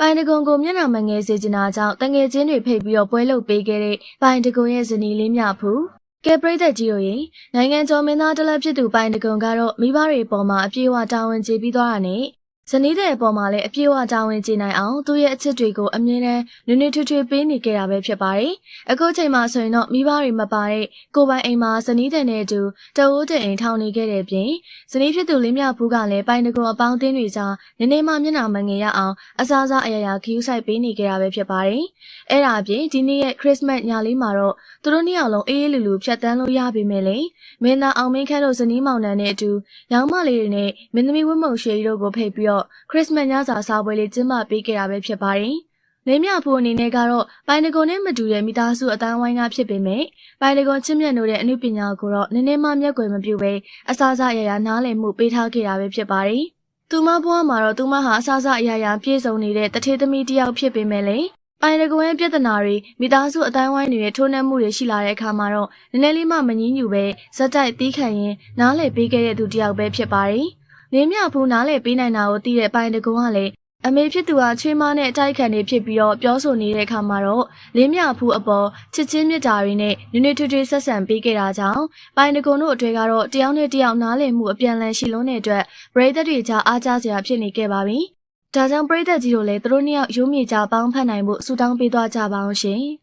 ပိုင်တကွန်ကိုမျက်နှာမငယ်စေချင်တာကြောင့်တငယ်ချင်းတွေဖိတ်ပြီးတော့ပွဲလုပ်ပေးခဲ့တဲ့ပိုင်တကွန်ရဲ့ဇနီးလေးမြဖူးကဲပရိသတ်ကြီးတို့ရေနိုင်ငံကျော်မင်းသားတလက်ဖြစ်သူပိုင်တကွန်ကတော့မိဘတွေအပေါ်မှာအပြေအဝတာဝန်ကျေပြီးသွားတာနဲ့ဇနီးတဲ့အပေါ်မှာလည်းအပြေအဝတာဝန်ကျေနိုင်အောင်သူ့ရဲ့အချစ်တွေကိုအမြဲတမ်းနွေ့နွေ့ထွေးထွေးပေးနေခဲ့တာပဲဖြစ်ပါတယ်။အခုချိန်မှာဆိုရင်တော့မိဘတွေမပါတဲ့ကိုပိုင်အိမ်မှာဇနီးတဲ့နဲ့အတူတအိုးတဲ့အိမ်ထောင်နေခဲ့တဲ့ပြင်ဇနီးဖြစ်သူလေးမြဖူးကလည်းပိုင်တကွန်အပေါင်းအသင်းတွေကြားနည်းနည်းမှမျက်နှာမငယ်ရအောင်အစားအစာအရာရာခရူးဆိုင်ပေးနေခဲ့တာပဲဖြစ်ပါတယ်။အဲ့ဒါအပြင်ဒီနေ့ရဲ့ခရစ်မတ်ညလေးမှာတော့သူတို့နှစ်ယောက်လုံးအေးအေးလူလူဖြတ်တန်းလို့ရပေမဲ့လေမင်းသားအောင်မင်းခန့်တို့ဇနီးမောင်နှံနဲ့အတူရောင်မလေးတွေနဲ့မင်းသမီးဝတ်မုံရွှေတို့ကိုဖိတ်ပြီးတော့ခရစ်မတ်ညစာစားပွဲလေးကျင်းပပေးခဲ့တာပဲဖြစ်ပါတယ်။လေးမြဖူးအနေနဲ့ကတော့ပိုင်တကွန်နဲ့မတူတဲ့မိသားစုအတိုင်းဝိုင်းကဖြစ်ပေမဲ့ပိုင်တကွန်ချစ်မြတ်နိုးတဲ့အမှုပညာကိုတော့နည်းနည်းမှမျက်ကွယ်မပြုဘဲအစားအစာအရာရာနားလည်မှုပေးထားခဲ့တာပဲဖြစ်ပါတယ်။သူမဘွားမှာတော့သူမဟာအစားအစာအရာရာပြည့်စုံနေတဲ့တထေးသမီးတစ်ယောက်ဖြစ်ပေမဲ့လေပိုင်တကွန်ရဲ့ပြဿနာတွေမိသားစုအတိုင်းဝိုင်းတွေရဲ့ထိုးနှက်မှုတွေရှိလာတဲ့အခါမှာတော့နည်းနည်းလေးမှမငြင်းညူပဲဇက်တိုက်တီးခံရင်နားလည်ပေးခဲ့တဲ့သူတစ်ယောက်ပဲဖြစ်ပါတယ်။လေးမြဖူးနားလည်ပေးနိုင်တာကိုသိတဲ့ပိုင်တကွန်ကလည်းအမေဖြစ်သူဟာချွေးမနဲ့အတိုက်ခံနေဖြစ်ပြီးတော့ပြောဆိုနေတဲ့အခါမှာတော့လေးမြဖူးအပေါ်ချစ်ချင်းမြတ်တာတွေနဲ့နွေ့နွေ့ထွေးထွေးဆက်ဆံပေးခဲ့တာကြောင့်ပိုင်တကွန်တို့အတွေ့ကတော့တယောက်နဲ့တယောက်နားလည်မှုအပြန်အလှန်ရှိလွန်းတဲ့အတွက်ပရိသတ်တွေကြားအားကျစရာဖြစ်နေခဲ့ပါပြီ။ဒါကြောင့်ပရိသတ်ကြီးတို့လည်းသူတို့နှစ်ယောက်ရိုးမြေကြပေါင်းဖက်နိုင်ဖို့ဆုတောင်းပေးသွားကြပါအောင်ရှင်။